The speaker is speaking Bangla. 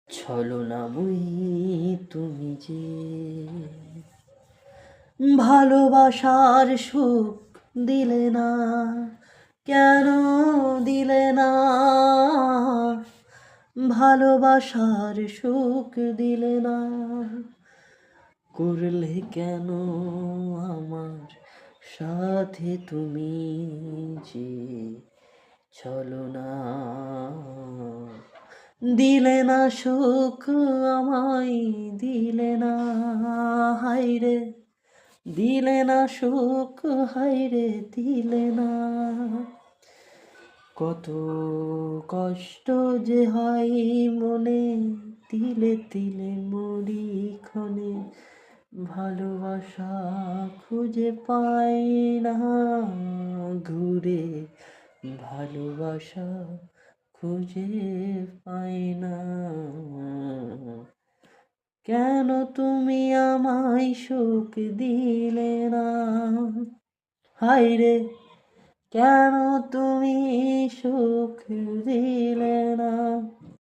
ছলনাময়ী তুমি যে ভালোবাসার সুখ দিলে না, কেন দিলে না? ভালোবাসার সুখ দিলে না, করলে কেন আমার সাথে তুমি যে ছলনা? দিলে না সুখ আমায়, দিলে না, হায়রে দিলে না সুখ, হায়রে দিলে না। কত কষ্ট যে হয় মনে, তিলে তিলে মরি ক্ষণে, ভালোবাসা খুঁজে পাই না ঘুরে, ভালোবাসা খুঁজে পাই না। কেন তুমি আমায় সুখ দিলে না, হায়রে কেন তুমি সুখ দিলে না?